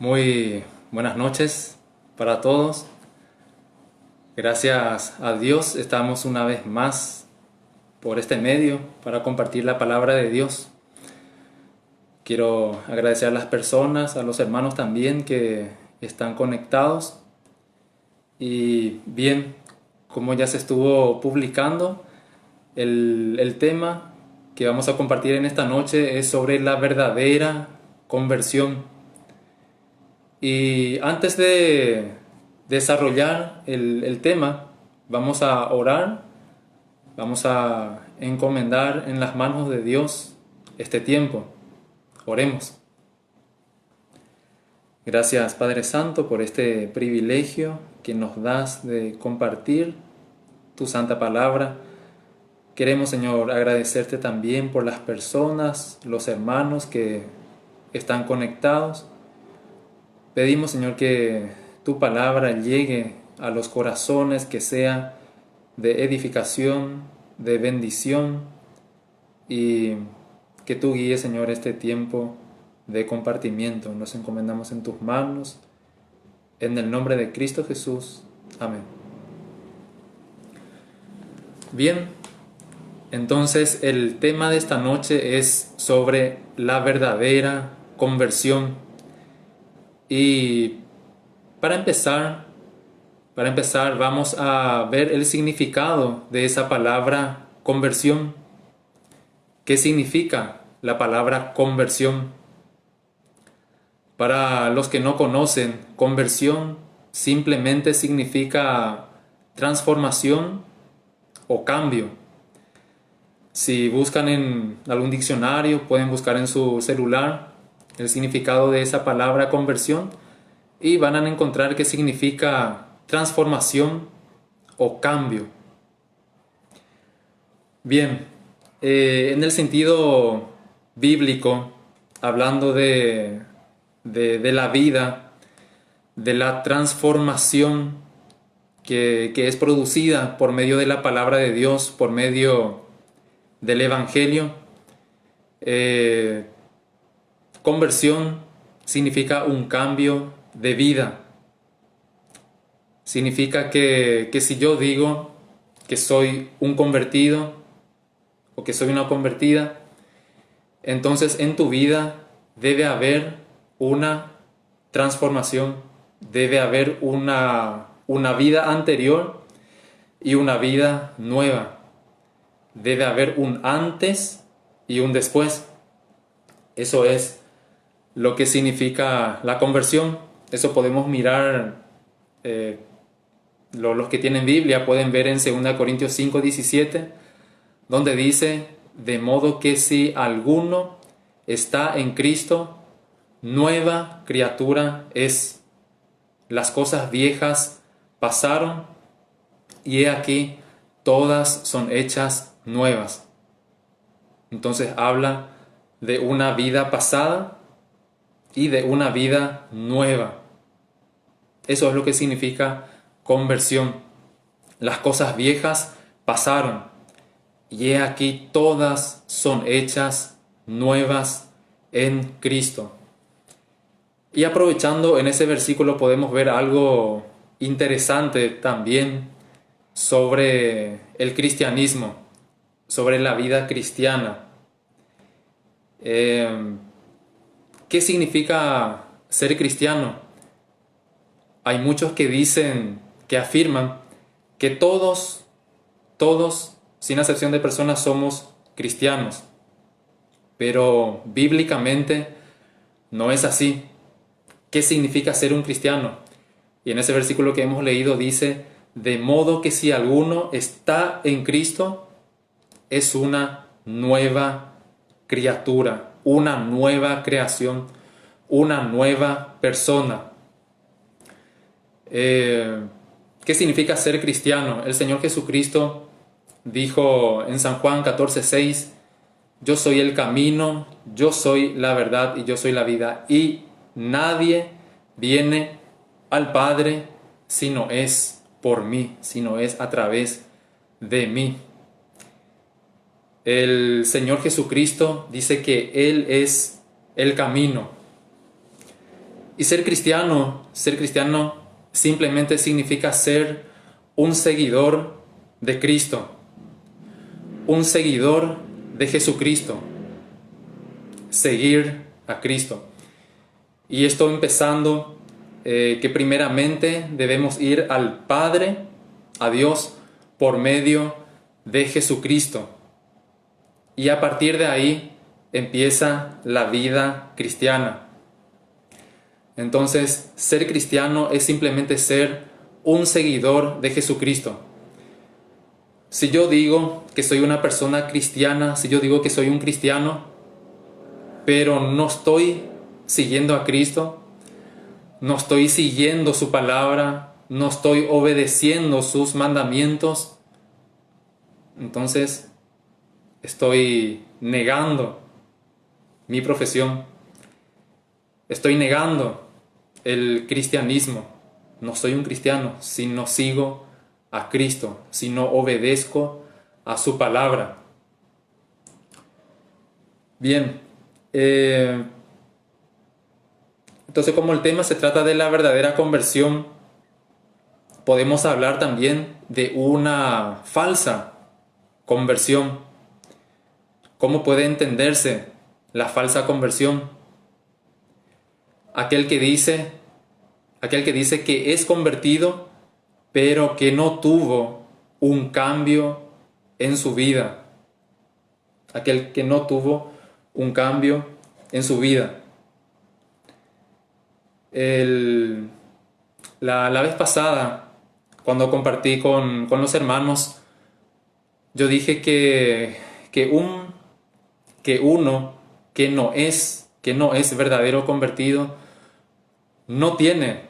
Muy buenas noches para todos. Gracias a Dios estamos una vez más por este medio para compartir la palabra de Dios. Quiero agradecer a las personas, a los hermanos también que están conectados. Y bien, como ya se estuvo publicando, el tema que vamos a compartir en esta noche es sobre la verdadera conversión. Y antes de desarrollar el tema, vamos a orar, vamos a encomendar en las manos de Dios este tiempo. Oremos. Gracias, Padre Santo, por este privilegio que nos das de compartir tu santa palabra. Queremos, Señor, agradecerte también por las personas, los hermanos que están conectados. Pedimos, Señor, que tu palabra llegue a los corazones, que sea de edificación, de bendición, y que tú guíes, Señor, este tiempo de compartimiento. Nos encomendamos en tus manos, en el nombre de Cristo Jesús. Amén. Bien, entonces el tema de esta noche es sobre la verdadera conversión. Y para empezar vamos a ver el significado de esa palabra conversión. ¿Qué significa la palabra conversión? Para los que no conocen, conversión simplemente significa transformación o cambio. Si buscan en algún diccionario, pueden buscar en su celular el significado de esa palabra conversión y van a encontrar que significa transformación o cambio. Bien, en el sentido bíblico, hablando de la vida, de la transformación que es producida por medio de la palabra de Dios, por medio del Evangelio, conversión significa un cambio de vida. Significa que si yo digo que soy un convertido o que soy una convertida, entonces en tu vida debe haber una transformación, debe haber una vida anterior y una vida nueva. Debe haber un antes y un después. Eso es lo que significa la conversión. Eso podemos mirar, los que tienen Biblia pueden ver en 2 Corintios 5:17, donde dice: de modo que si alguno está en Cristo, nueva criatura es. Las cosas viejas pasaron y he aquí todas son hechas nuevas. Entonces habla de una vida pasada y de una vida nueva. Eso es lo que significa conversión. Las cosas viejas pasaron y he aquí todas son hechas nuevas en Cristo. Y aprovechando en ese versículo podemos ver algo interesante también sobre el cristianismo, sobre la vida cristiana. ¿Qué significa ser cristiano? Hay muchos que dicen, que afirman que todos, sin excepción de personas, somos cristianos. Pero bíblicamente no es así. ¿Qué significa ser un cristiano? Y en ese versículo que hemos leído dice: de modo que si alguno está en Cristo, es una nueva criatura, una nueva creación, una nueva persona. ¿Qué significa ser cristiano? El Señor Jesucristo dijo en San Juan 14:6: yo soy el camino, yo soy la verdad y yo soy la vida, y nadie viene al Padre si no es por mí, si no es a través de mí. El Señor Jesucristo dice que Él es el camino. Y ser cristiano simplemente significa ser un seguidor de Cristo, un seguidor de Jesucristo, seguir a Cristo. Y esto empezando que primeramente debemos ir al Padre, a Dios, por medio de Jesucristo. Y a partir de ahí empieza la vida cristiana. Entonces, ser cristiano es simplemente ser un seguidor de Jesucristo. Si yo digo que soy una persona cristiana, si yo digo que soy un cristiano, pero no estoy siguiendo a Cristo, no estoy siguiendo su palabra, no estoy obedeciendo sus mandamientos, entonces estoy negando mi profesión, estoy negando el cristianismo. No soy un cristiano si no sigo a Cristo, si no obedezco a su palabra. Bien, entonces como el tema se trata de la verdadera conversión, podemos hablar también de una falsa conversión. ¿Cómo puede entenderse la falsa conversión? Aquel que dice que es convertido, pero que no tuvo un cambio en su vida. Aquel que no tuvo un cambio en su vida. La vez pasada, cuando compartí con los hermanos, yo dije que uno que no es verdadero convertido no tiene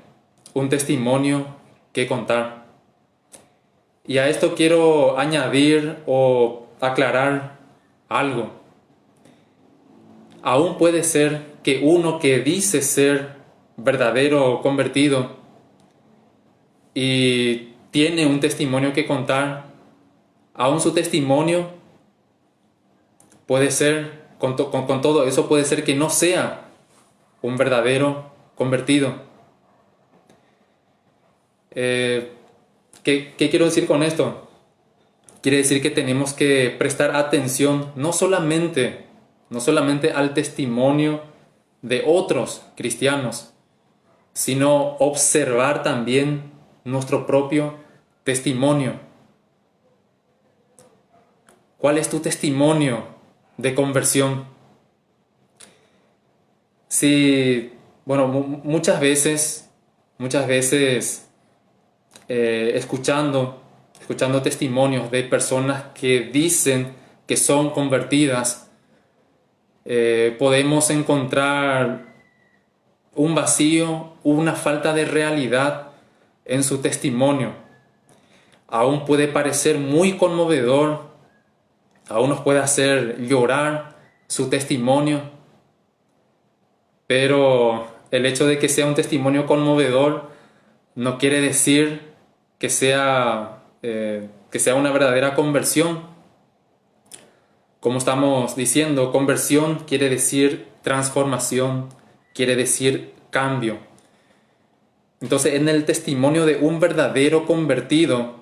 un testimonio que contar. Y a esto quiero añadir o aclarar algo. Aún puede ser que uno que dice ser verdadero convertido y tiene un testimonio que contar, aún su testimonio puede ser, con todo eso puede ser que no sea un verdadero convertido. ¿Qué quiero decir con esto? Quiere decir que tenemos que prestar atención no solamente al testimonio de otros cristianos, sino observar también nuestro propio testimonio. ¿Cuál es tu testimonio de conversión? Sí, bueno, muchas veces escuchando testimonios de personas que dicen que son convertidas, podemos encontrar un vacío, una falta de realidad en su testimonio. Aún puede parecer muy conmovedor, aún nos puede hacer llorar su testimonio, pero el hecho de que sea un testimonio conmovedor no quiere decir que sea una verdadera conversión. Como estamos diciendo, conversión quiere decir transformación, quiere decir cambio. Entonces, en el testimonio de un verdadero convertido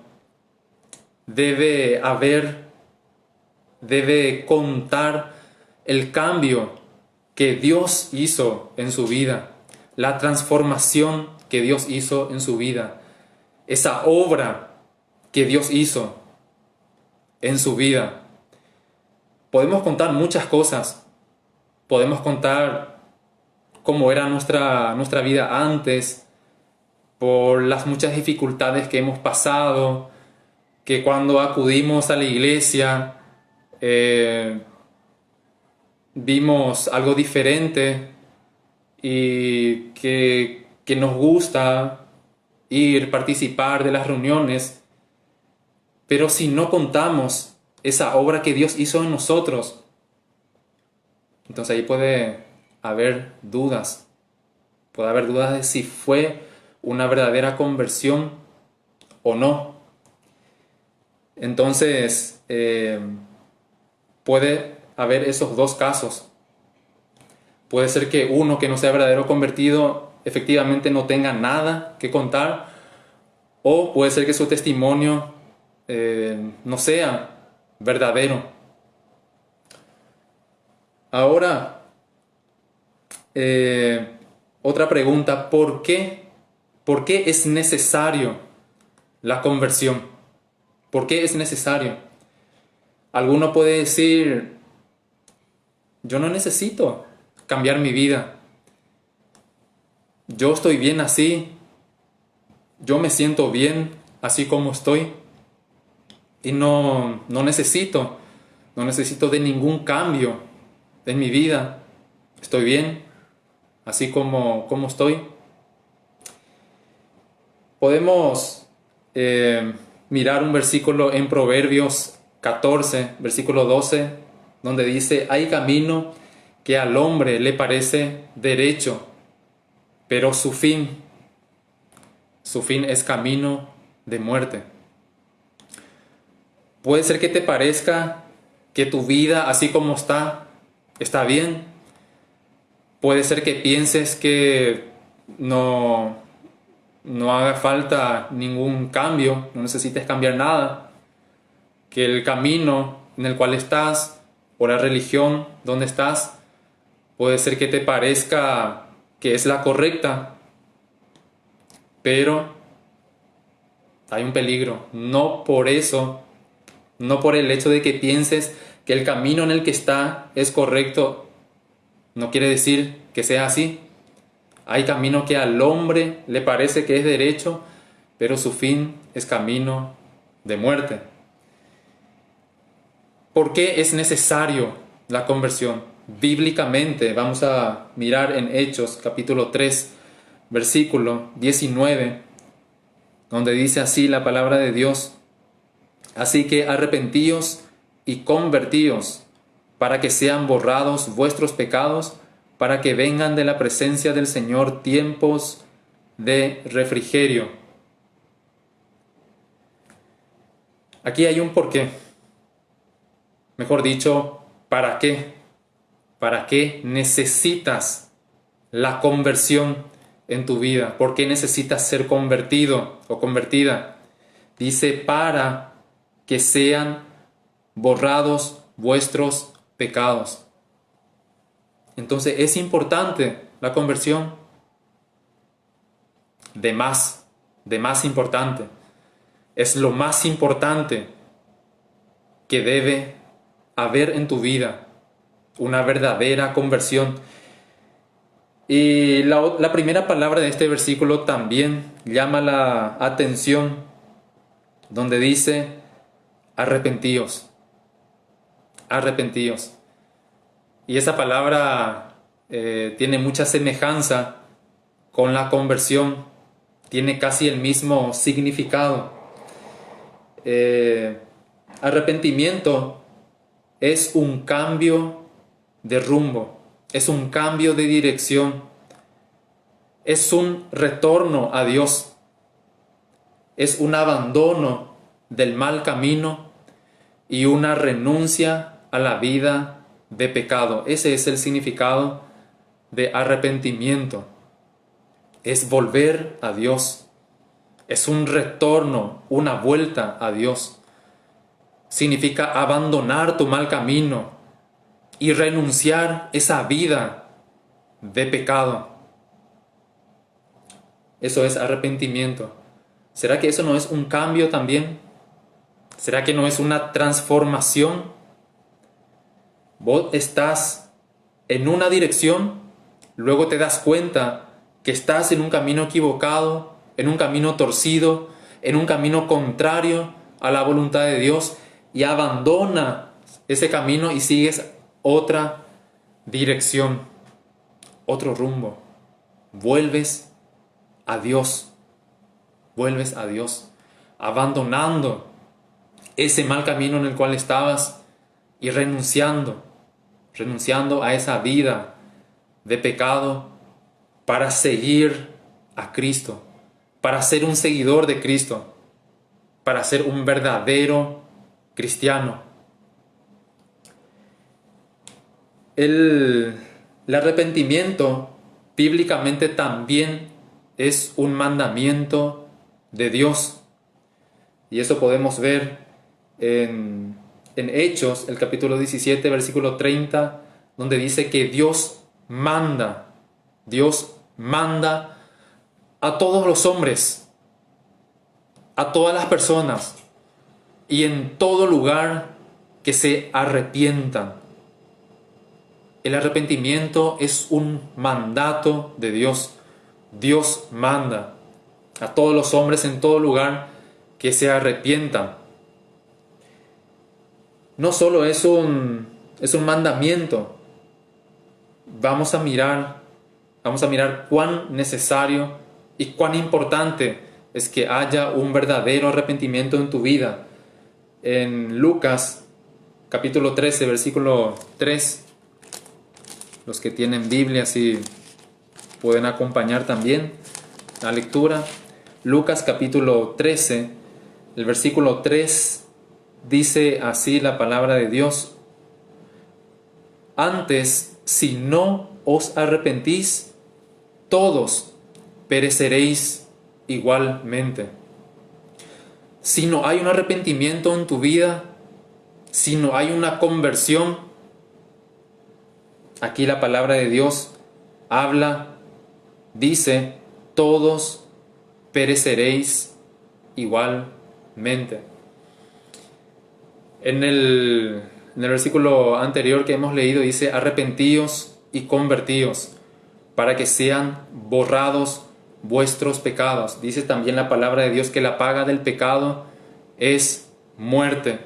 debe contar el cambio que Dios hizo en su vida, la transformación que Dios hizo en su vida, esa obra que Dios hizo en su vida. Podemos contar muchas cosas. Podemos contar cómo era nuestra vida antes, por las muchas dificultades que hemos pasado, que cuando acudimos a la iglesia vimos algo diferente y que nos gusta participar de las reuniones, pero si no contamos esa obra que Dios hizo en nosotros, entonces ahí puede haber dudas de si fue una verdadera conversión o no. Entonces puede haber esos dos casos. Puede ser que uno que no sea verdadero convertido efectivamente no tenga nada que contar, o puede ser que su testimonio no sea verdadero. Ahora, otra pregunta: ¿por qué? ¿Por qué es necesario la conversión? ¿Por qué es necesario? Alguno puede decir: yo no necesito cambiar mi vida. Yo estoy bien así. Yo me siento bien así como estoy. Y no necesito de ningún cambio en mi vida. Estoy bien así como estoy. Podemos mirar un versículo en Proverbios 14, versículo 12, donde dice: hay camino que al hombre le parece derecho, pero su fin es camino de muerte. Puede ser que te parezca que tu vida así como está bien. Puede ser que pienses que no haga falta ningún cambio, no necesites cambiar nada, que el camino en el cual estás o la religión donde estás puede ser que te parezca que es la correcta, pero hay un peligro. No por eso, no por el hecho de que pienses que el camino en el que está es correcto, no quiere decir que sea así. Hay camino que al hombre le parece que es derecho, pero su fin es camino de muerte. ¿Por qué es necesario la conversión? Bíblicamente, vamos a mirar en Hechos capítulo 3, versículo 19, donde dice así la palabra de Dios: así que arrepentíos y convertíos, para que sean borrados vuestros pecados, para que vengan de la presencia del Señor tiempos de refrigerio. Aquí hay un porqué. Mejor dicho, ¿para qué? ¿Para qué necesitas la conversión en tu vida? ¿Por qué necesitas ser convertido o convertida? Dice: para que sean borrados vuestros pecados. Entonces, ¿es importante la conversión? De más importante. Es lo más importante que debe haber en tu vida, una verdadera conversión. Y la primera palabra de este versículo también llama la atención, donde dice: arrepentíos. Arrepentíos. Y esa palabra tiene mucha semejanza con la conversión, tiene casi el mismo significado. Arrepentimiento es un cambio de rumbo, es un cambio de dirección, es un retorno a Dios, es un abandono del mal camino y una renuncia a la vida de pecado. Ese es el significado de arrepentimiento. Es volver a Dios. Es un retorno, una vuelta a Dios. Significa abandonar tu mal camino y renunciar esa vida de pecado. Eso es arrepentimiento. ¿Será que eso no es un cambio también? ¿Será que no es una transformación? Vos estás en una dirección, luego te das cuenta que estás en un camino equivocado, en un camino torcido, en un camino contrario a la voluntad de Dios, y abandonas ese camino y sigues otra dirección, otro rumbo. Vuelves a Dios, abandonando ese mal camino en el cual estabas y renunciando a esa vida de pecado para seguir a Cristo, para ser un seguidor de Cristo, para ser un verdadero cristiano. El arrepentimiento bíblicamente también es un mandamiento de Dios. Y eso podemos ver en Hechos, el capítulo 17, versículo 30, donde dice que Dios manda a todos los hombres, a todas las personas y en todo lugar que se arrepientan. El arrepentimiento es un mandato de Dios. Dios manda a todos los hombres en todo lugar que se arrepientan. No solo es un mandamiento. Vamos a mirar cuán necesario y cuán importante es que haya un verdadero arrepentimiento en tu vida. En Lucas capítulo 13, versículo 3, los que tienen Biblia si pueden acompañar también la lectura. Lucas capítulo 13, el versículo 3 dice así la palabra de Dios: antes, si no os arrepentís, todos pereceréis igualmente. Si no hay un arrepentimiento en tu vida, si no hay una conversión, aquí la palabra de Dios habla, dice, todos pereceréis igualmente. En el versículo anterior que hemos leído dice: arrepentíos y convertíos para que sean borrados vuestros pecados. Dice también la palabra de Dios que la paga del pecado es muerte.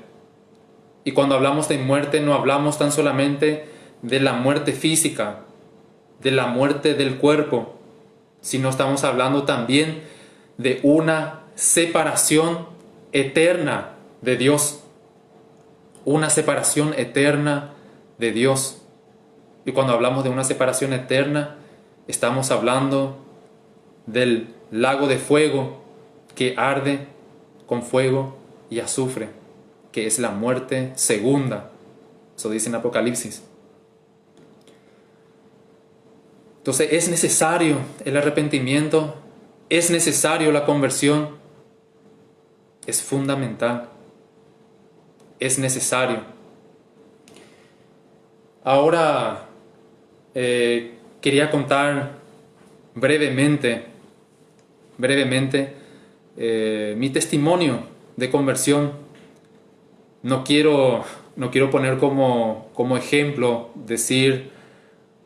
Y cuando hablamos de muerte no hablamos tan solamente de la muerte física, de la muerte del cuerpo, sino estamos hablando también de una separación eterna de Dios. Una separación eterna de Dios. Y cuando hablamos de una separación eterna, estamos hablando del lago de fuego que arde con fuego y azufre, que es la muerte segunda. Eso dice en Apocalipsis. Entonces es necesario el arrepentimiento, es necesario la conversión, es fundamental, es necesario. Ahora quería contar brevemente mi testimonio de conversión. No quiero poner como ejemplo decir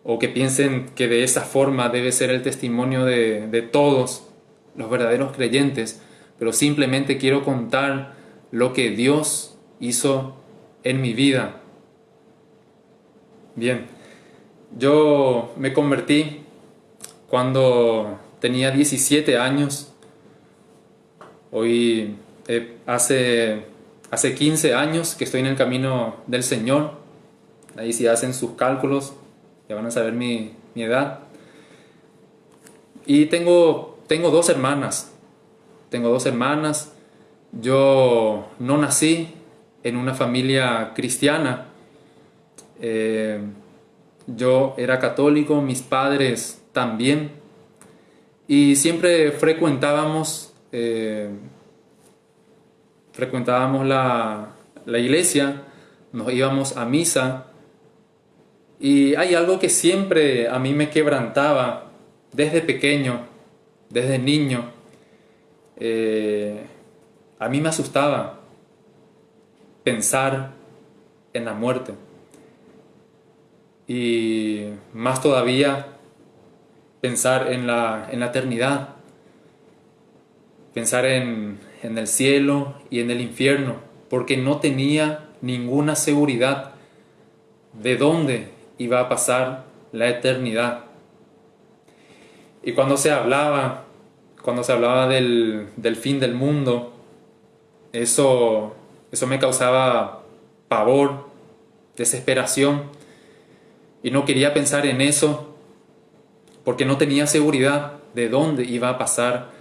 o que piensen que de esa forma debe ser el testimonio de todos los verdaderos creyentes, pero simplemente quiero contar lo que Dios hizo en mi vida. Bien, yo me convertí cuando tenía 17 años. Hoy hace 15 años que estoy en el camino del Señor. Ahí si hacen sus cálculos ya van a saber mi edad. Y tengo dos hermanas. Yo no nací en una familia cristiana. Yo era católico, mis padres también. Y siempre frecuentábamos la iglesia, nos íbamos a misa. Y hay algo que siempre a mí me quebrantaba desde pequeño, desde niño. A mí me asustaba pensar en la muerte. Y más todavía pensar en la eternidad. Pensar en el cielo y en el infierno. Porque no tenía ninguna seguridad de dónde iba a pasar la eternidad. Y cuando se hablaba del fin del mundo, eso me causaba pavor, desesperación, y no quería pensar en eso porque no tenía seguridad de dónde iba a pasar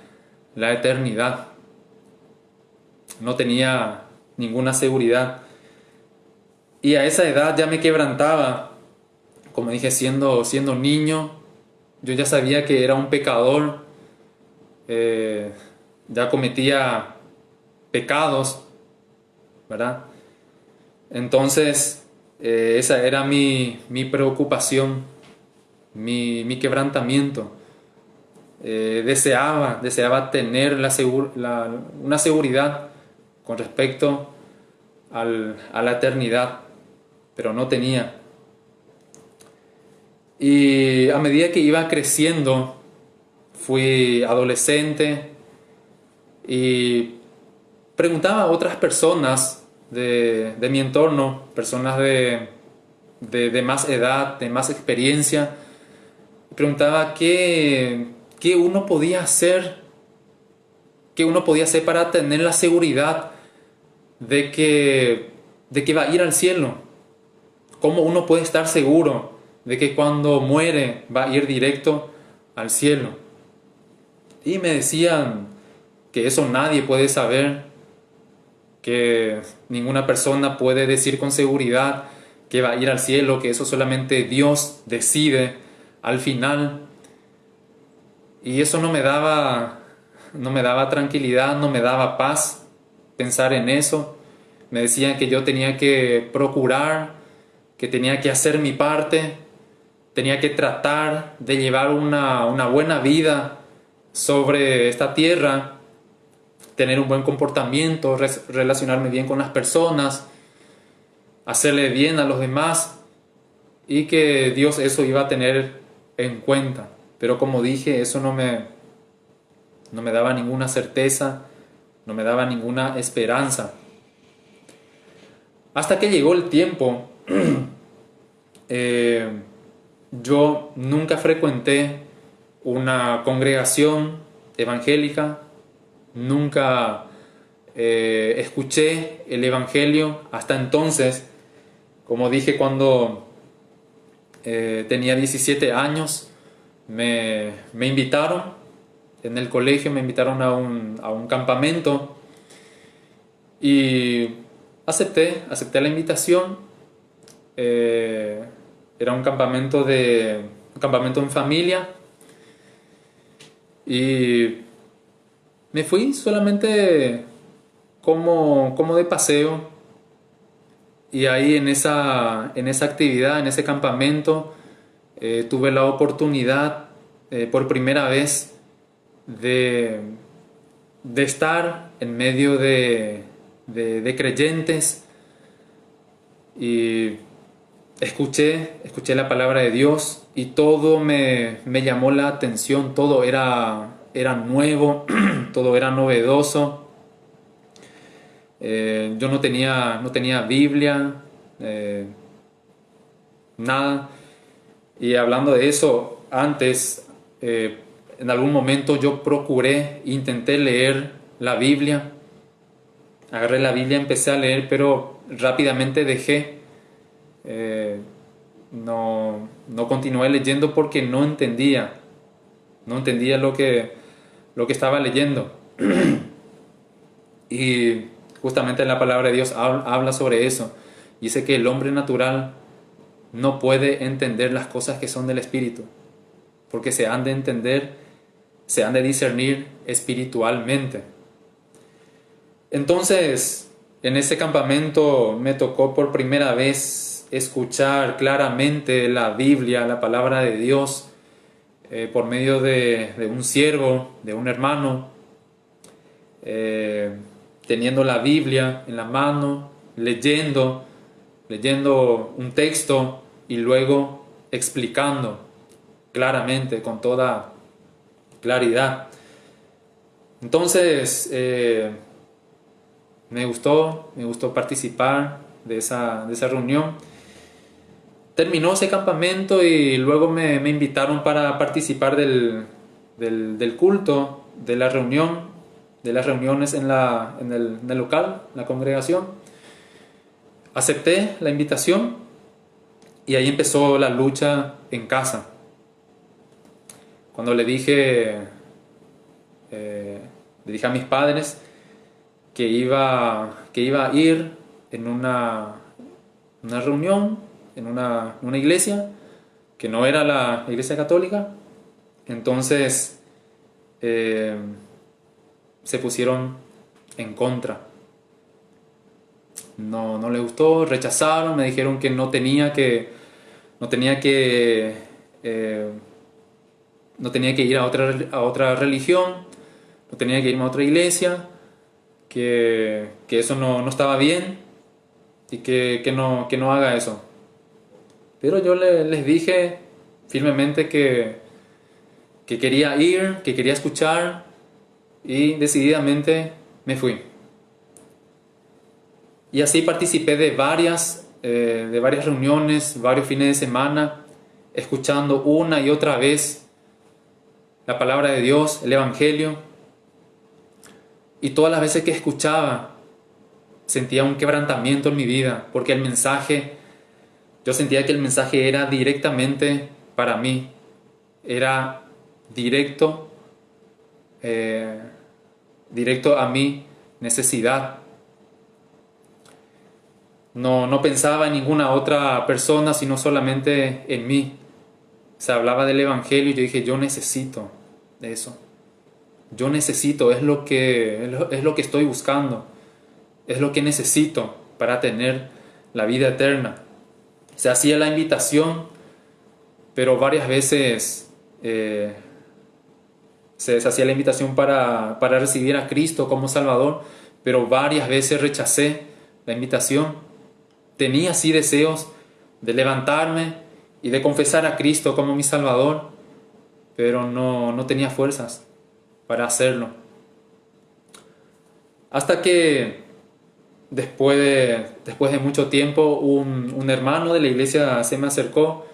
la eternidad. No tenía ninguna seguridad. Y a esa edad ya me quebrantaba. Como dije, siendo niño, yo ya sabía que era un pecador, ya cometía pecados, ¿verdad? Entonces, esa era mi preocupación, mi quebrantamiento. Deseaba tener una seguridad con respecto a la eternidad, pero no tenía. Y a medida que iba creciendo, fui adolescente y preguntaba a otras personas de mi entorno, personas de más edad, de más experiencia, preguntaba qué uno podía hacer, qué uno podía hacer para tener la seguridad de que va a ir al cielo. ¿Cómo uno puede estar seguro de que cuando muere va a ir directo al cielo? Y me decían que eso nadie puede saber, que ninguna persona puede decir con seguridad que va a ir al cielo, que eso solamente Dios decide al final. Y eso no me daba tranquilidad, no me daba paz pensar en eso. Me decían que yo tenía que procurar, que tenía que hacer mi parte, tenía que tratar de llevar una buena vida sobre esta tierra, tener un buen comportamiento, relacionarme bien con las personas, hacerle bien a los demás, y que Dios eso iba a tener en cuenta. Pero como dije, eso no me daba ninguna certeza, no me daba ninguna esperanza. Hasta que llegó el tiempo, yo nunca frecuenté una congregación evangélica, nunca escuché el Evangelio hasta entonces. Como dije, cuando tenía 17 años, me invitaron en el colegio, me invitaron a un campamento y acepté la invitación. Era un campamento en familia y me fui solamente como de paseo. Y ahí en esa actividad, en ese campamento, tuve la oportunidad por primera vez de estar en medio de creyentes, y escuché la palabra de Dios y todo me llamó la atención, todo era nuevo, todo era novedoso. Yo no tenía Biblia, nada. Y hablando de eso, antes, en algún momento yo intenté leer la Biblia. Agarré la Biblia, empecé a leer, pero rápidamente dejé. No continué leyendo porque no entendía lo que estaba leyendo. Y justamente la palabra de Dios habla sobre eso. Dice que el hombre natural no puede entender las cosas que son del Espíritu, porque se han de entender, se han de discernir espiritualmente. Entonces, en ese campamento me tocó por primera vez escuchar claramente la Biblia, la palabra de Dios, por medio de un siervo, de un hermano, teniendo la Biblia en la mano, leyendo un texto y luego explicando claramente, con toda claridad. Entonces, me gustó participar de esa reunión. Terminó ese campamento y luego me invitaron para participar del culto, de la reunión, de las reuniones en el local, la congregación. Acepté la invitación y ahí empezó la lucha en casa. Cuando le dije a mis padres que iba a ir en una reunión, en una iglesia, que no era la iglesia católica, Entonces se pusieron en contra. No les gustó, rechazaron, me dijeron que no tenía que ir a otra religión, no tenía que irme a otra iglesia, que eso no estaba bien y que no haga eso. Pero yo les dije firmemente que quería ir, que quería escuchar, y decididamente me fui. Y así participé de varias reuniones, varios fines de semana, escuchando una y otra vez la palabra de Dios, el Evangelio. Y todas las veces que escuchaba, sentía un quebrantamiento en mi vida, porque yo sentía que el mensaje era directamente para mí, era directo, directo a mi necesidad. No pensaba en ninguna otra persona, sino solamente en mí. Se hablaba del Evangelio y yo dije, yo necesito de eso. Yo necesito, es lo que estoy buscando. Es lo que necesito para tener la vida eterna. Se hacía la invitación, pero varias veces se hacía la invitación para recibir a Cristo como Salvador, pero varias veces rechacé la invitación. Tenía así deseos de levantarme y de confesar a Cristo como mi Salvador, pero no tenía fuerzas para hacerlo. Hasta que después de mucho tiempo un hermano de la iglesia se me acercó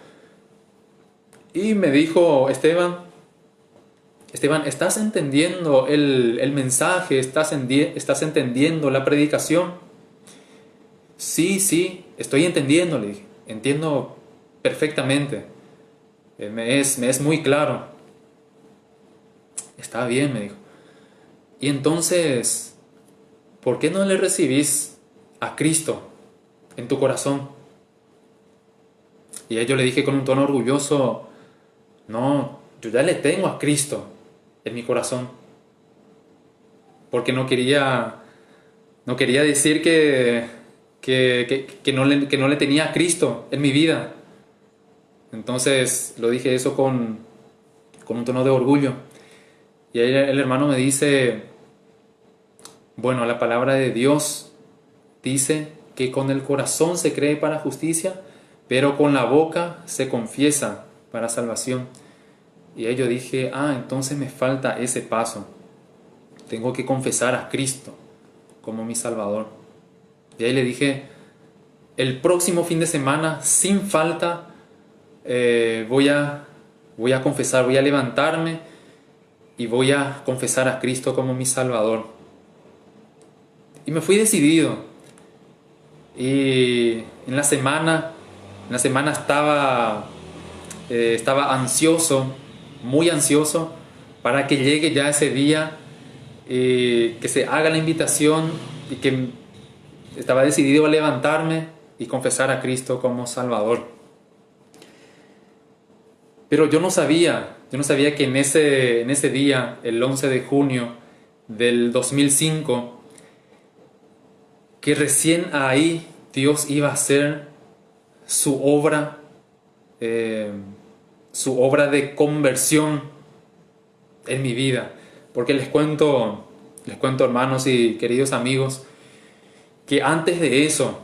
y me dijo, Esteban, ¿estás entendiendo el mensaje? ¿Estás entendiendo la predicación? Sí, estoy entendiendo, le dije. Entiendo perfectamente. Me es muy claro. Está bien, me dijo. Y entonces, ¿por qué no le recibís a Cristo en tu corazón? Y a yo le dije con un tono orgulloso, no, yo ya le tengo a Cristo en mi corazón. Porque no quería decir que no le tenía a Cristo en mi vida. Entonces lo dije eso con un tono de orgullo. Y ahí el hermano me dice, bueno, la palabra de Dios dice que con el corazón se cree para justicia, pero con la boca se confiesa para salvación. Y ahí yo dije, entonces me falta ese paso. Tengo que confesar a Cristo como mi Salvador. Y ahí le dije, el próximo fin de semana, sin falta, voy a confesar, voy a levantarme y voy a confesar a Cristo como mi Salvador. Y me fui decidido. Y en la semana estaba ansioso, muy ansioso, para que llegue ya ese día, que se haga la invitación, y que estaba decidido a levantarme y confesar a Cristo como Salvador. Pero yo no sabía que en ese día, el 11 de junio del 2005, que recién ahí Dios iba a hacer su obra de conversión en mi vida. Porque les cuento, hermanos y queridos amigos, que antes de eso,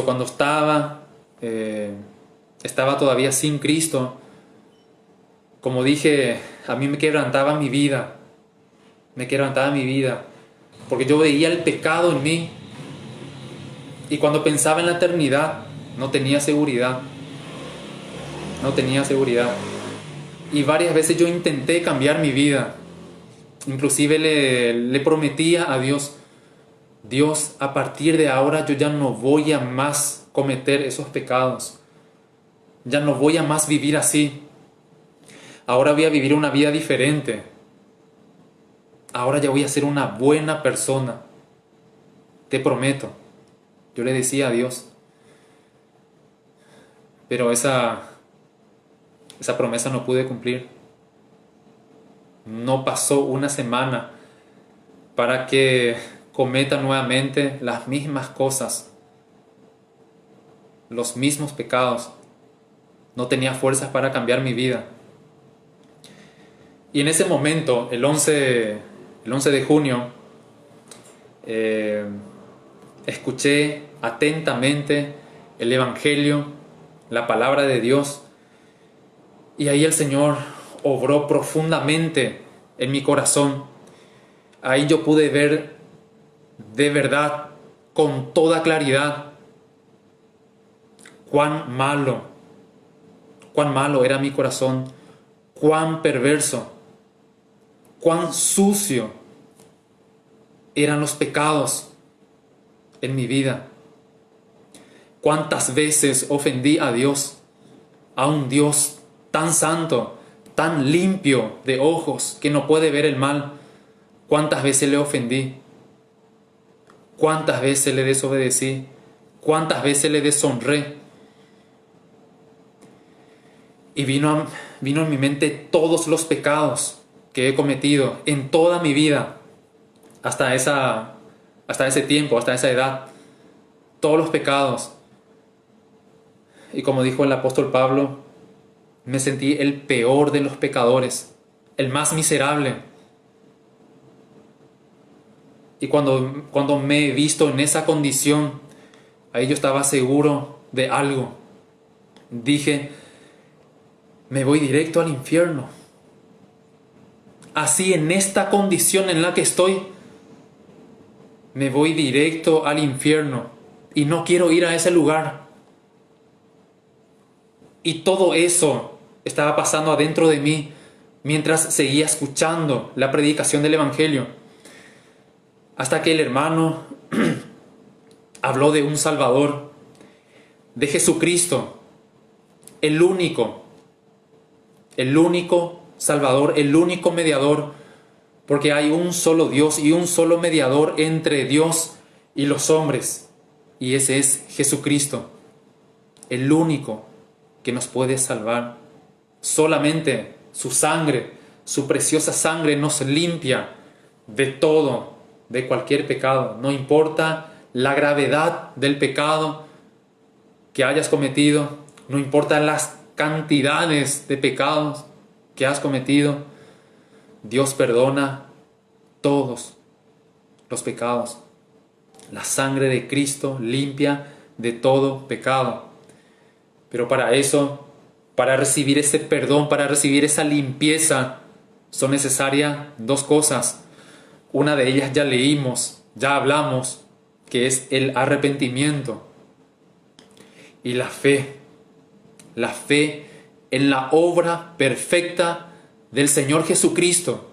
cuando estaba todavía sin Cristo, como dije, a mí me quebrantaba mi vida, porque yo veía el pecado en mí, y cuando pensaba en la eternidad, no tenía seguridad, y varias veces yo intenté cambiar mi vida, inclusive le prometía a Dios, a partir de ahora yo ya no voy a más cometer esos pecados, ya no voy a más vivir así, ahora voy a vivir una vida diferente, ahora ya voy a ser una buena persona, te prometo. Yo le decía a Dios, pero esa promesa no pude cumplir. No pasó una semana para que cometa nuevamente las mismas cosas, los mismos pecados. No tenía fuerzas para cambiar mi vida. Y en ese momento, el 11 de junio, escuché atentamente el Evangelio, la palabra de Dios, y ahí el Señor obró profundamente en mi corazón. Ahí yo pude ver de verdad, con toda claridad, cuán malo era mi corazón, cuán perverso, cuán sucio eran los pecados en mi vida. Cuántas veces ofendí a Dios, a un Dios tan santo, tan limpio de ojos, que no puede ver el mal. Cuántas veces le ofendí, cuántas veces le desobedecí, cuántas veces le deshonré. Y vino en mi mente todos los pecados que he cometido en toda mi vida, hasta ese tiempo, hasta esa edad. Todos los pecados. Y como dijo el apóstol Pablo, me sentí el peor de los pecadores, el más miserable. Y cuando me he visto en esa condición, ahí yo estaba seguro de algo. Dije, me voy directo al infierno. Así, en esta condición en la que estoy, me voy directo al infierno y no quiero ir a ese lugar. Y todo eso estaba pasando adentro de mí mientras seguía escuchando la predicación del Evangelio. Hasta que el hermano habló de un Salvador, de Jesucristo, el único Salvador, el único mediador, porque hay un solo Dios y un solo mediador entre Dios y los hombres, y ese es Jesucristo, el único que nos puede salvar. Solamente su sangre, su preciosa sangre, nos limpia de todo, de cualquier pecado. No importa la gravedad del pecado que hayas cometido, no importa las cantidades de pecados que has cometido, Dios perdona todos los pecados. La sangre de Cristo limpia de todo pecado. Pero para eso, para recibir ese perdón, para recibir esa limpieza, son necesarias dos cosas. Una de ellas ya leímos, ya hablamos, que es el arrepentimiento y la fe. La fe en la obra perfecta del Señor Jesucristo.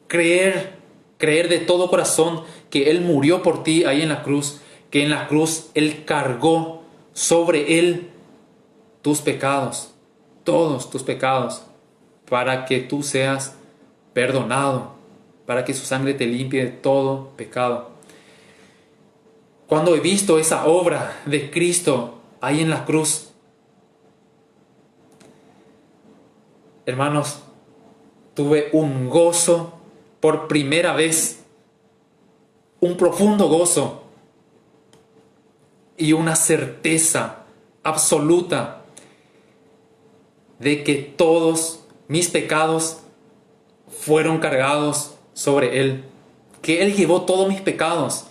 Creer de todo corazón que Él murió por ti ahí en la cruz, que en la cruz Él cargó sobre Él tus pecados, todos tus pecados, para que tú seas perdonado, para que su sangre te limpie de todo pecado. Cuando he visto esa obra de Cristo ahí en la cruz, hermanos, tuve un gozo por primera vez, un profundo gozo y una certeza absoluta de que todos mis pecados fueron cargados sobre Él, que Él llevó todos mis pecados,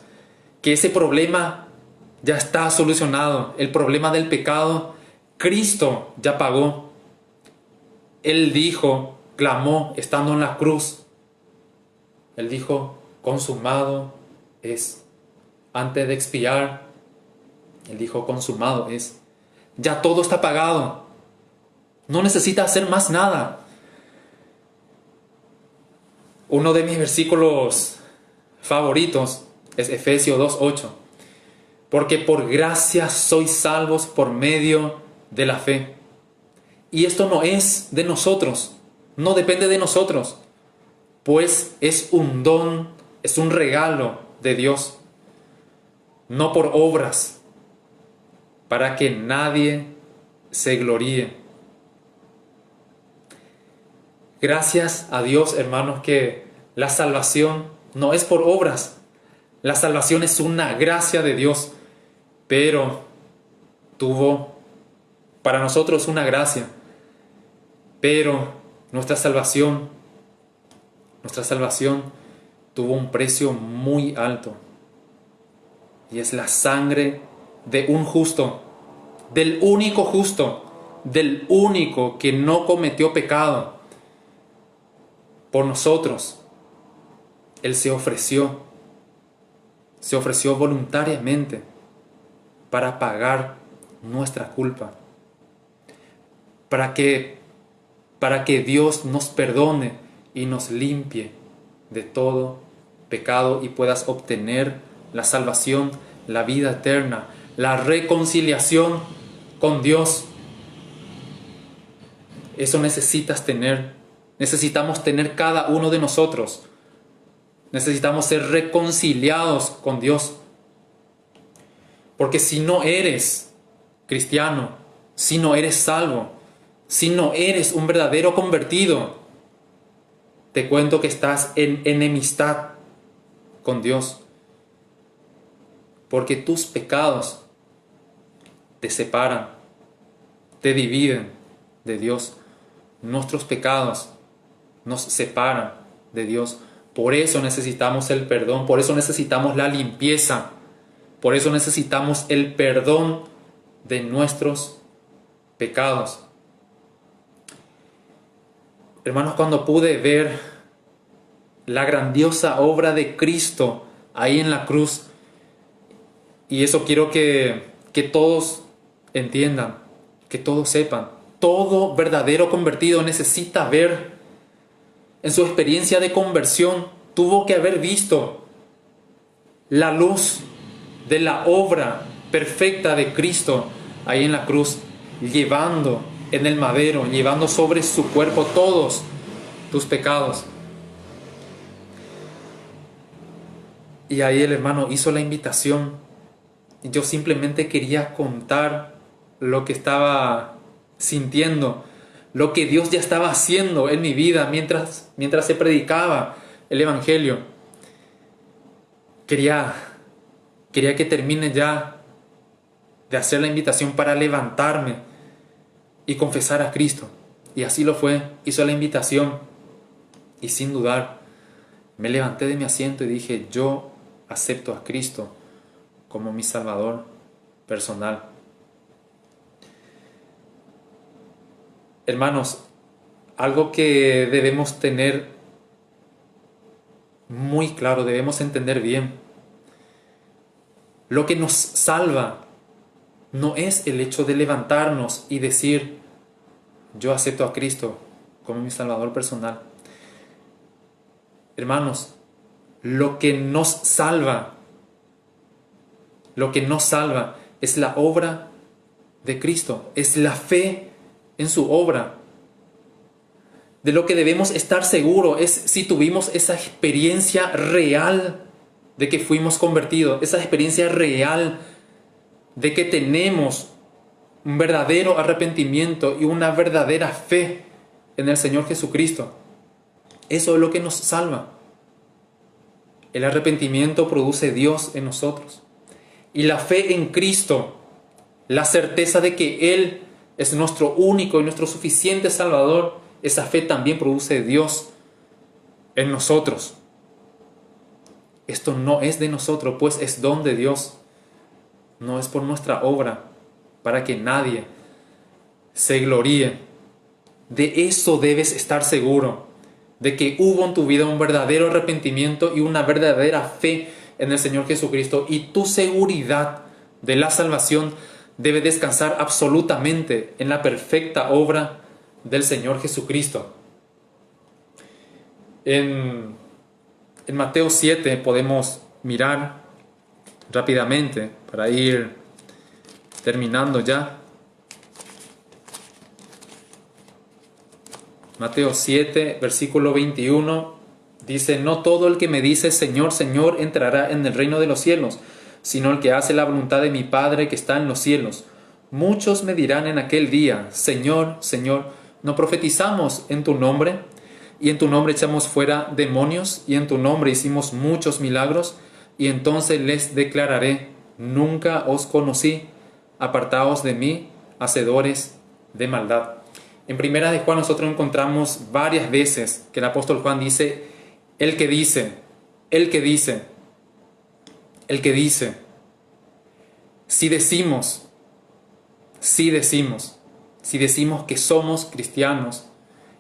que ese problema ya está solucionado. El problema del pecado, Cristo ya pagó. Él dijo, clamó estando en la cruz. Él dijo, consumado es. Antes de expiar, Él dijo, consumado es. Ya todo está pagado. No necesita hacer más nada. Uno de mis versículos favoritos es Efesios 2:8. Porque por gracia sois salvos por medio de la fe. Y esto no es de nosotros, no depende de nosotros, pues es un don, es un regalo de Dios, no por obras, para que nadie se gloríe. Gracias a Dios, hermanos, que la salvación no es por obras. La salvación es una gracia de Dios, pero tuvo para nosotros una gracia. Pero nuestra salvación tuvo un precio muy alto. Y es la sangre de un justo, del único justo, del único que no cometió pecado. Por nosotros, Él se ofreció voluntariamente para pagar nuestra culpa, para que Dios nos perdone y nos limpie de todo pecado y puedas obtener la salvación, la vida eterna, la reconciliación con Dios. Eso necesitamos tener cada uno de nosotros. Necesitamos ser reconciliados con Dios. Porque si no eres cristiano, si no eres salvo, si no eres un verdadero convertido, te cuento que estás en enemistad con Dios. Porque tus pecados te separan, te dividen de Dios. Nuestros pecados nos separan de Dios. Por eso necesitamos el perdón, por eso necesitamos la limpieza, por eso necesitamos el perdón de nuestros pecados. Hermanos, cuando pude ver la grandiosa obra de Cristo ahí en la cruz, y eso quiero que todos entiendan, que todos sepan, todo verdadero convertido necesita ver en su experiencia de conversión, tuvo que haber visto la luz de la obra perfecta de Cristo ahí en la cruz, llevando en el madero, llevando sobre su cuerpo todos tus pecados. Y ahí el hermano hizo la invitación. Yo simplemente quería contar lo que estaba sintiendo, lo que Dios ya estaba haciendo en mi vida mientras se predicaba el Evangelio. Quería que termine ya de hacer la invitación para levantarme y confesar a Cristo. Y así lo fue. Hizo la invitación y sin dudar me levanté de mi asiento y dije: yo acepto a Cristo como mi Salvador personal. Hermanos, algo que debemos tener muy claro, debemos entender bien. Lo que nos salva no es el hecho de levantarnos y decir: yo acepto a Cristo como mi Salvador personal. Hermanos, lo que nos salva es la obra de Cristo, es la fe en su obra. De lo que debemos estar seguros es si tuvimos esa experiencia real de que fuimos convertidos, esa experiencia real de que tenemos un verdadero arrepentimiento y una verdadera fe en el Señor Jesucristo. Eso es lo que nos salva. El arrepentimiento produce Dios en nosotros. Y la fe en Cristo, la certeza de que Él es nuestro único y nuestro suficiente Salvador, esa fe también produce Dios en nosotros. Esto no es de nosotros, pues es don de Dios. No es por nuestra obra, para que nadie se gloríe. De eso debes estar seguro, de que hubo en tu vida un verdadero arrepentimiento y una verdadera fe en el Señor Jesucristo, y tu seguridad de la salvación debe descansar absolutamente en la perfecta obra del Señor Jesucristo. En Mateo 7 podemos mirar rápidamente para ir terminando ya. Mateo 7, versículo 21, dice: no todo el que me dice Señor, Señor entrará en el reino de los cielos, sino el que hace la voluntad de mi Padre que está en los cielos. Muchos me dirán en aquel día: Señor, Señor, ¿no profetizamos en tu nombre? y en tu nombre echamos fuera demonios, y en tu nombre hicimos muchos milagros, y entonces les declararé, nunca os conocí, apartaos de mí, hacedores de maldad. En Primera de Juan nosotros encontramos varias veces que el apóstol Juan dice, el que dice, el que dice, el que dice. Si decimos que somos cristianos,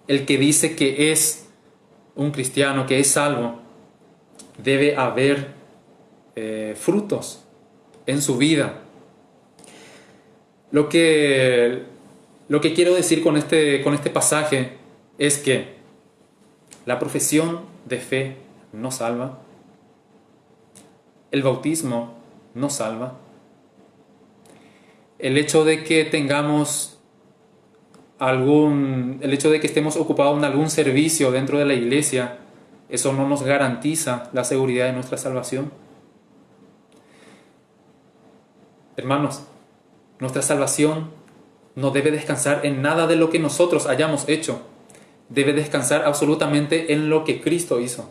el que dice que es un cristiano, que es salvo, debe haber frutos en su vida. Lo que quiero decir con este pasaje es que la profesión de fe no salva, el bautismo no salva, el hecho de que estemos ocupados en algún servicio dentro de la iglesia, eso no nos garantiza la seguridad de nuestra salvación. Hermanos, nuestra salvación no debe descansar en nada de lo que nosotros hayamos hecho. Debe descansar absolutamente en lo que Cristo hizo.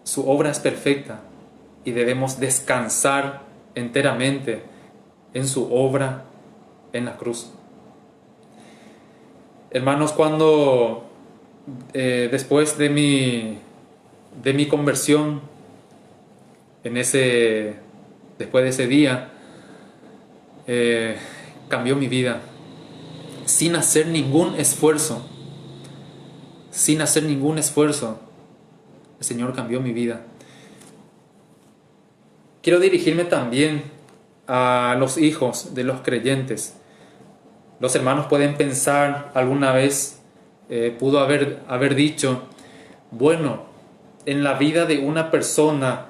Su obra es perfecta y debemos descansar enteramente en su obra en la cruz. Hermanos, cuando después de mi conversión, después de ese día, cambió mi vida sin hacer ningún esfuerzo. El Señor cambió mi vida. Quiero dirigirme también a los hijos de los creyentes. Los hermanos pueden pensar, alguna vez pudo haber dicho, bueno, en la vida de una persona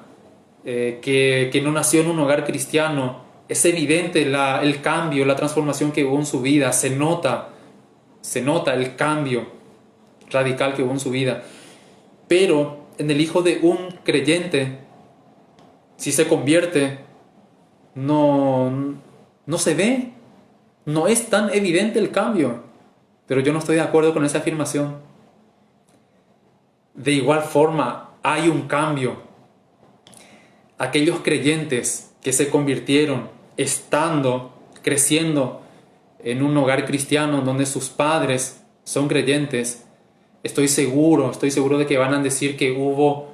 que no nació en un hogar cristiano, es evidente el cambio, la transformación que hubo en su vida, se nota el cambio radical que hubo en su vida. Pero en el hijo de un creyente, si se convierte, no se ve, no es tan evidente el cambio. Pero yo no estoy de acuerdo con esa afirmación. De igual forma, hay un cambio. Aquellos creyentes que se convirtieron creciendo en un hogar cristiano donde sus padres son creyentes, estoy seguro de que van a decir que hubo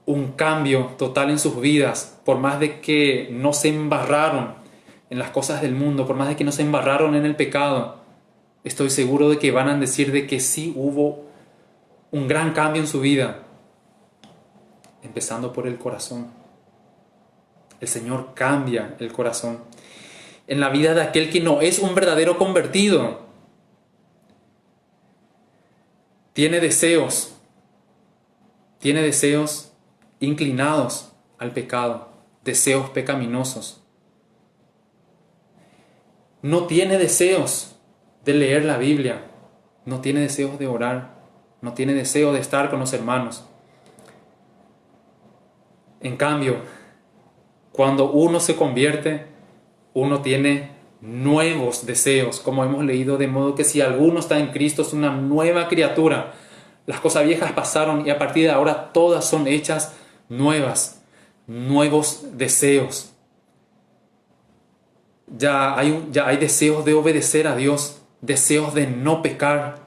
un cambio total en sus vidas, por más de que no se embarraron en las cosas del mundo, por más de que no se embarraron en el pecado. Estoy seguro de que van a decir de que sí hubo un gran cambio en su vida, empezando por el corazón. El Señor cambia el corazón. En la vida de aquel que no es un verdadero convertido, tiene deseos inclinados al pecado, deseos pecaminosos. No tiene deseos de leer la Biblia, no tiene deseos de orar, no tiene deseo de estar con los hermanos. En cambio, cuando uno se convierte, uno tiene nuevos deseos, como hemos leído, de modo que si alguno está en Cristo es una nueva criatura. Las cosas viejas pasaron y a partir de ahora todas son hechas nuevas, nuevos deseos. Ya hay deseos de obedecer a Dios, deseos de no pecar,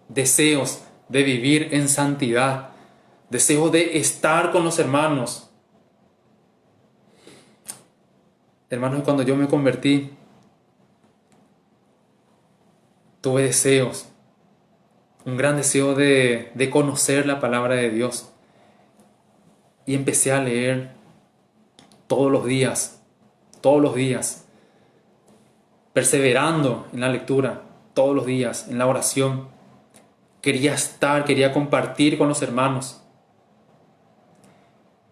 deseos de vivir en santidad, deseos de estar con los hermanos. Hermanos, cuando yo me convertí, tuve deseos, un gran deseo de conocer la palabra de Dios. Y empecé a leer todos los días, perseverando en la lectura, todos los días, en la oración. Quería compartir con los hermanos.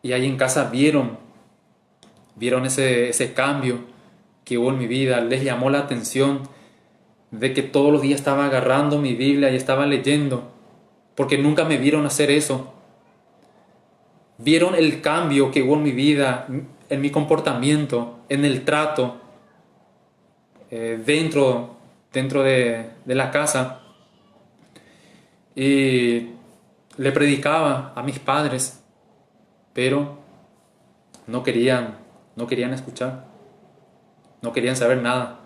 Y ahí en casa vieron ese cambio que hubo en mi vida. Les llamó la atención de que todos los días estaba agarrando mi Biblia y estaba leyendo, porque nunca me vieron hacer eso. Vieron el cambio que hubo en mi vida, en mi comportamiento, en el trato, dentro de la casa. y le predicaba a mis padres, pero no querían escuchar, no querían saber nada.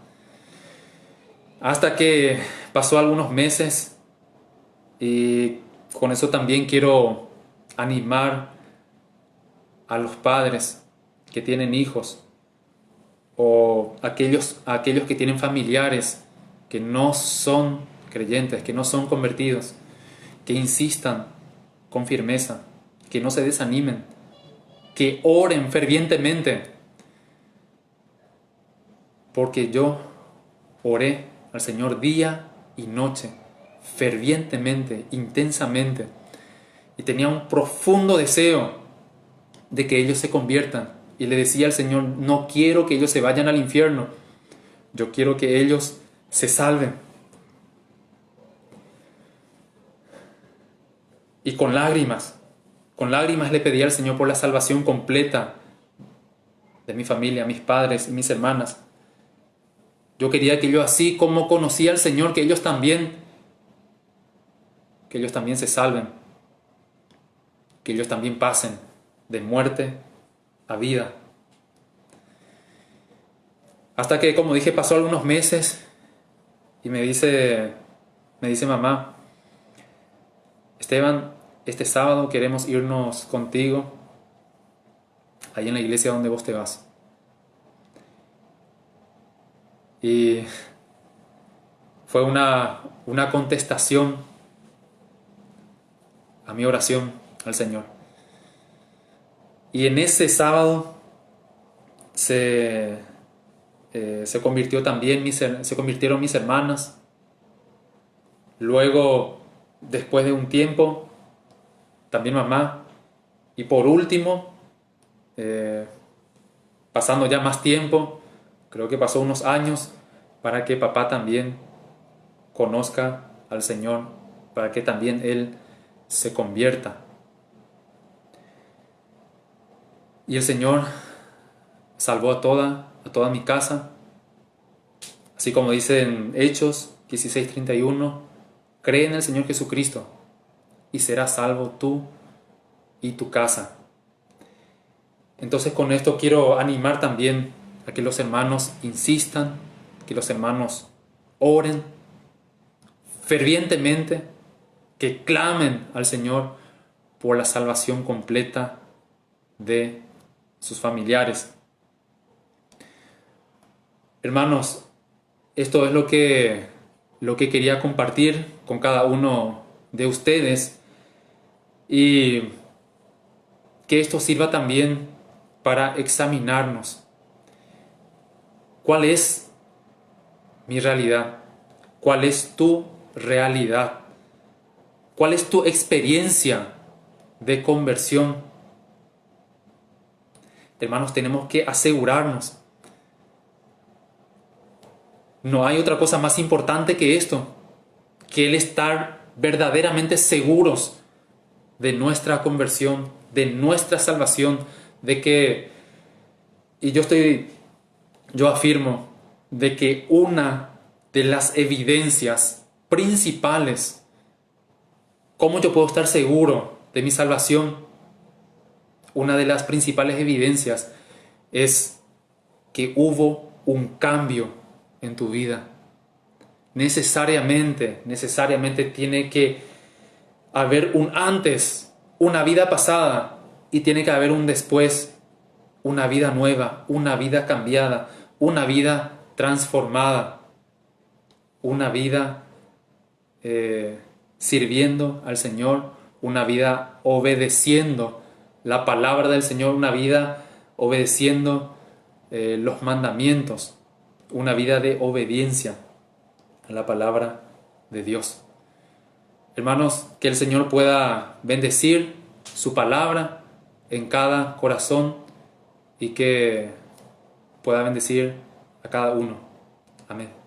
Hasta que pasó algunos meses, y con eso también quiero animar a los padres que tienen hijos o aquellos que tienen familiares que no son creyentes, que no son convertidos, que insistan con firmeza, que no se desanimen, que oren fervientemente, porque yo oré al Señor día y noche, fervientemente, intensamente, y tenía un profundo deseo de que ellos se conviertan. Y le decía al Señor, no quiero que ellos se vayan al infierno, yo quiero que ellos se salven. Y con lágrimas le pedí al Señor por la salvación completa de mi familia, mis padres y mis hermanas. Yo quería que ellos, así como conocía al Señor, que ellos también se salven, que ellos también pasen de muerte a vida. Hasta que, como dije, pasó algunos meses y me dice mamá, Esteban, este sábado queremos irnos contigo ahí en la iglesia donde vos te vas. Y fue una contestación a mi oración al Señor. Y en ese sábado se convirtieron mis hermanas. Luego, después de un tiempo, también mamá. Y por último, pasando ya más tiempo, creo que pasó unos años, para que papá también conozca al Señor, para que también él se convierta. Y el Señor salvó a toda mi casa. Así como dice en Hechos 16:31, cree en el Señor Jesucristo y serás salvo tú y tu casa. Entonces, con esto quiero animar también a que los hermanos insistan, que los hermanos oren fervientemente, que clamen al Señor por la salvación completa de sus familiares. Hermanos, esto es lo que quería compartir con cada uno de ustedes, y que esto sirva también para examinarnos. ¿Cuál es mi realidad? ¿Cuál es tu realidad? ¿Cuál es tu experiencia de conversión? Hermanos, tenemos que asegurarnos. No hay otra cosa más importante que esto, que el estar verdaderamente seguros de nuestra conversión, de nuestra salvación, de que, y yo afirmo, de que una de las evidencias principales, ¿cómo yo puedo estar seguro de mi salvación? Una de las principales evidencias es que hubo un cambio en tu vida. Necesariamente tiene que haber un antes, una vida pasada, y tiene que haber un después, una vida nueva, una vida cambiada, una vida transformada, una vida sirviendo al Señor, una vida obedeciendo la palabra del Señor, una vida obedeciendo los mandamientos, una vida de obediencia a la palabra de Dios. Hermanos, que el Señor pueda bendecir su palabra en cada corazón y que pueda bendecir a cada uno. Amén.